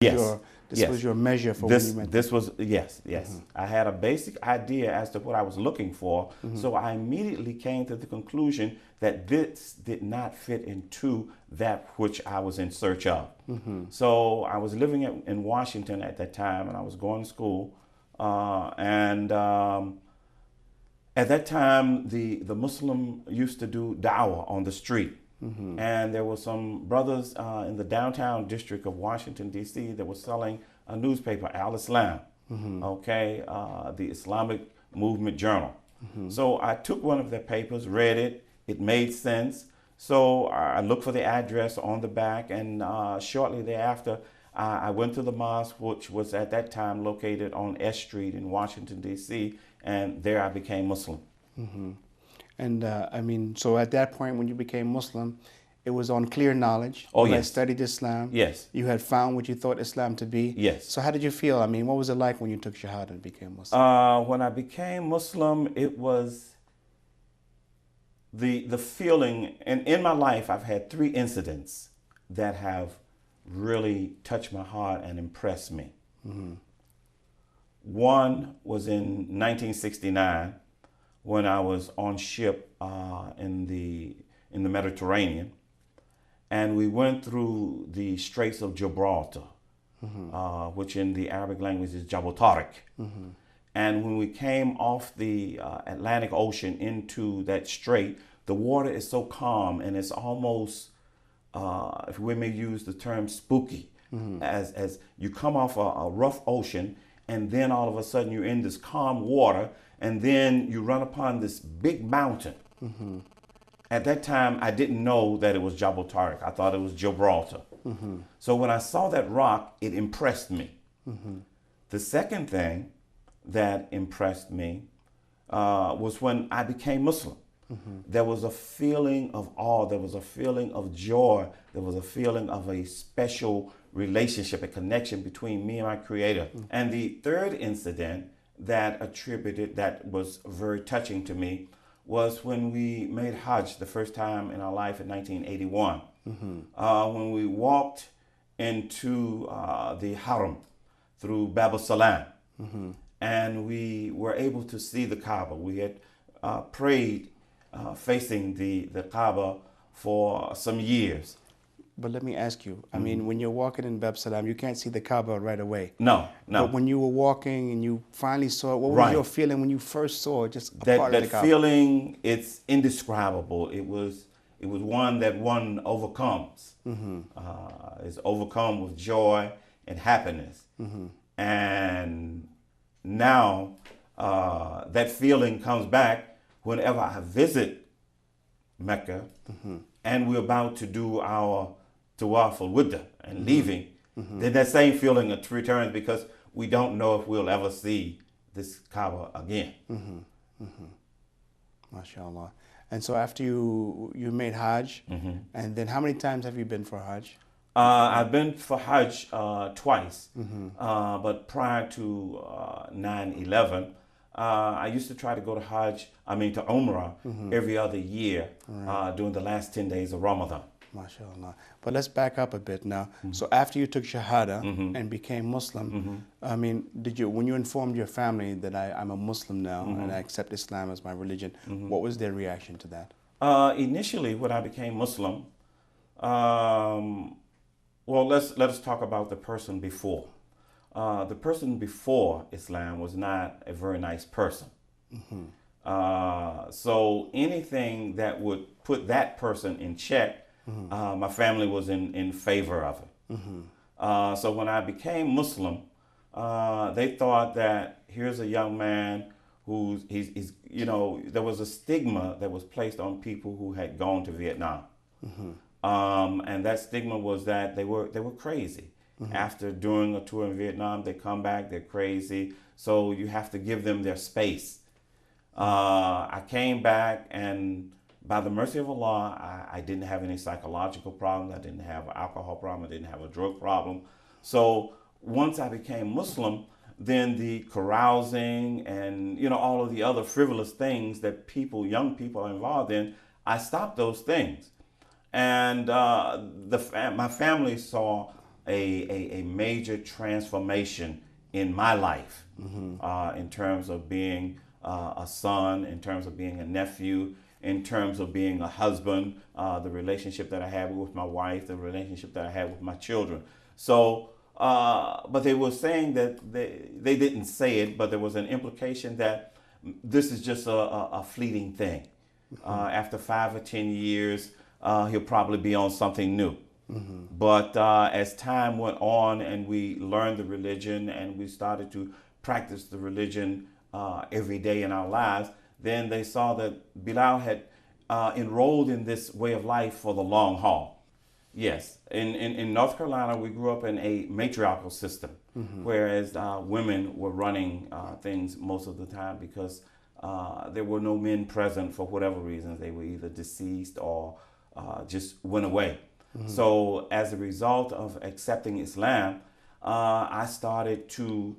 Yes. your this Yes. was your measure for when you went. This was, yes, yes. I had a basic idea as to what I was looking for, so I immediately came to the conclusion that this did not fit into that which I was in search of. So I was living in Washington at that time, and I was going to school, and at that time the Muslim used to do dawah on the street. And there were some brothers in the downtown district of Washington, D.C. that were selling a newspaper, Al Islam, okay, the Islamic Movement Journal. So I took one of their papers, read it, it made sense. So I looked for the address on the back, and shortly thereafter, I went to the mosque, which was at that time located on S Street in Washington, D.C., and there I became Muslim. And I mean, so at that point when you became Muslim, it was on clear knowledge. Oh, you had yes. studied Islam. Yes. You had found what you thought Islam to be. Yes. So how did you feel? I mean, what was it like when you took Shahada and became Muslim? When I became Muslim, it was the feeling, and in my life I've had 3 incidents that have really touched my heart and impressed me. One was in 1969 when I was on ship in the Mediterranean, and we went through the Straits of Gibraltar, which in the Arabic language is Jabal Tariq. And when we came off the Atlantic Ocean into that strait, the water is so calm, and it's almost, if we may use the term, spooky, as you come off a rough ocean, and then all of a sudden you're in this calm water, and then you run upon this big mountain. At that time, I didn't know that it was Jabal Tariq. I thought it was Gibraltar. So when I saw that rock, it impressed me. The second thing that impressed me was when I became Muslim. There was a feeling of awe, there was a feeling of joy, there was a feeling of a special relationship, a connection between me and my Creator. And the third incident that was very touching to me was when we made Hajj the first time in our life in 1981. When we walked into the Haram through Bab al-Salam, and we were able to see the Kaaba. We had prayed facing the Kaaba for some years. But let me ask you, I mean, when you're walking in Bab Salam, you can't see the Kaaba right away. No. But when you were walking and you finally saw it, what was your feeling when you first saw it, just a part of the Kaaba? That feeling, it's indescribable. It was one that one overcomes. It's overcome with joy and happiness. And now that feeling comes back whenever I visit Mecca, and we're about to do our tawaf al-wudda and leaving, then that same feeling returns, because we don't know if we'll ever see this Kaaba again. MashaAllah. And so after you made Hajj, and then how many times have you been for Hajj? I've been for Hajj twice, but prior to 9/11, I used to try to go to to Umrah every other year during the last 10 days of Ramadan. MashaAllah. But let's back up a bit now. So after you took Shahada and became Muslim, I mean, when you informed your family that I'm a Muslim now and I accept Islam as my religion, what was their reaction to that? Initially, when I became Muslim, well, let's talk about the person before. The person before Islam was not a very nice person. So anything that would put that person in check, my family was in favor of it. So when I became Muslim, they thought that here's a young man he's there was a stigma that was placed on people who had gone to Vietnam. And that stigma was that they were crazy. After doing a tour in Vietnam, they come back, they're crazy. So you have to give them their space. I came back, and by the mercy of Allah, I didn't have any psychological problems. I didn't have an alcohol problem. I didn't have a drug problem. So once I became Muslim, then the carousing and all of the other frivolous things that young people are involved in, I stopped those things. And my family saw a major transformation in my life, in terms of being a son, in terms of being a nephew, in terms of being a husband, the relationship that I had with my wife, the relationship that I had with my children. So, but they were saying that they didn't say it, but there was an implication that this is just a fleeting thing. After 5 or 10 years, he'll probably be on something new. But as time went on and we learned the religion and we started to practice the religion every day in our lives, then they saw that Bilal had enrolled in this way of life for the long haul. Yes, in North Carolina, we grew up in a matriarchal system, whereas women were running things most of the time because there were no men present for whatever reasons. They were either deceased or just went away. So as a result of accepting Islam, I started to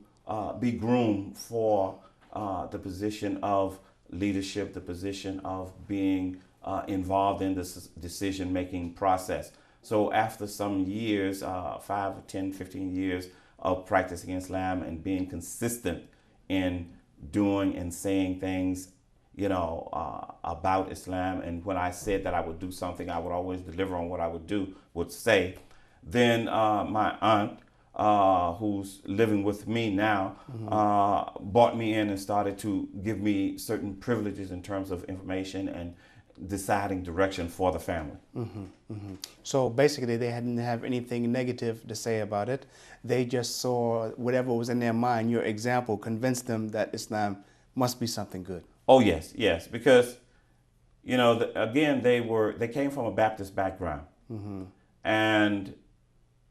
be groomed for the position of leadership, the position of being involved in this decision-making process. So after some years, 5 or 10, 15 years of practicing Islam and being consistent in doing and saying things, about Islam, and when I said that I would do something, I would always deliver on what I would say. Then my aunt, who's living with me now, brought me in and started to give me certain privileges in terms of information and deciding direction for the family. So basically they didn't have anything negative to say about it. They just saw whatever was in their mind, your example convinced them that Islam must be something good. Oh yes, because again they came from a Baptist background, and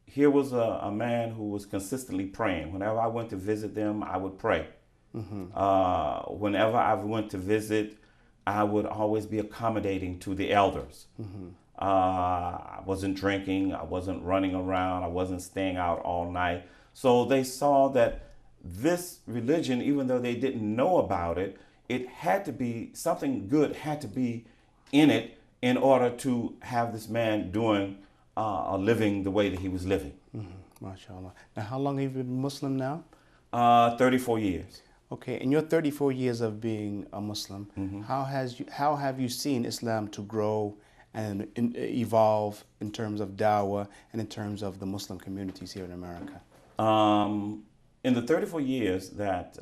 here was a man who was consistently praying. Whenever I went to visit them, I would pray. Whenever I went to visit, I would always be accommodating to the elders. I wasn't drinking, I wasn't running around, I wasn't staying out all night. So they saw that this religion, even though they didn't know about it, it had to be, something good had to be in it in order to have this man doing living the way that he was living. MashaAllah. Now, how long have you been Muslim now? 34 years. Okay, in your 34 years of being a Muslim, how have you seen Islam to grow and evolve in terms of dawah and in terms of the Muslim communities here in America? In the 34 years that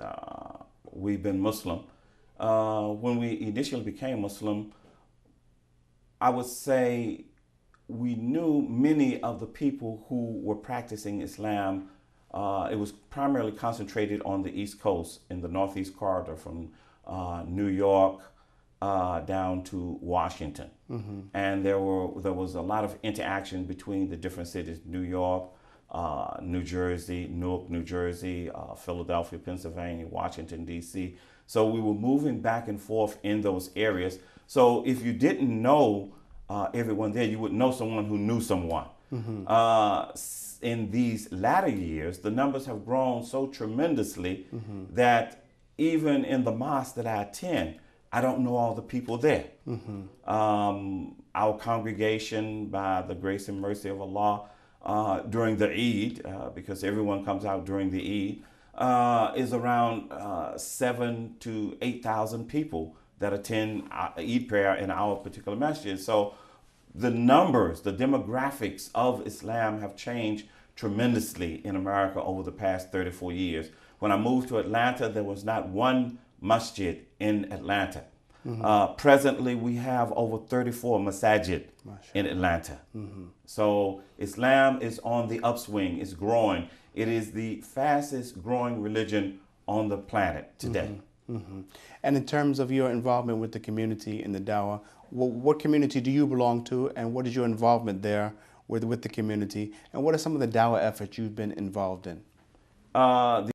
we've been Muslim, when we initially became Muslim, I would say we knew many of the people who were practicing Islam. It was primarily concentrated on the East Coast, in the Northeast corridor, from New York down to Washington. And there was a lot of interaction between the different cities: New York, New Jersey, Newark, New Jersey, Philadelphia, Pennsylvania, Washington, D.C. So we were moving back and forth in those areas. So if you didn't know everyone there, you would know someone who knew someone. In these latter years, the numbers have grown so tremendously that even in the mosque that I attend, I don't know all the people there. Our congregation, by the grace and mercy of Allah, during the Eid, because everyone comes out during the Eid, is around 7,000 to 8,000 people that attend Eid prayer in our particular masjid. So the numbers, the demographics of Islam have changed tremendously in America over the past 34 years. When I moved to Atlanta, there was not one masjid in Atlanta. Presently, we have over 34 masajid in Atlanta. So Islam is on the upswing, it's growing. It is the fastest growing religion on the planet today. And in terms of your involvement with the community in the dawah, what community do you belong to, and what is your involvement there with the community, and what are some of the dawah efforts you've been involved in?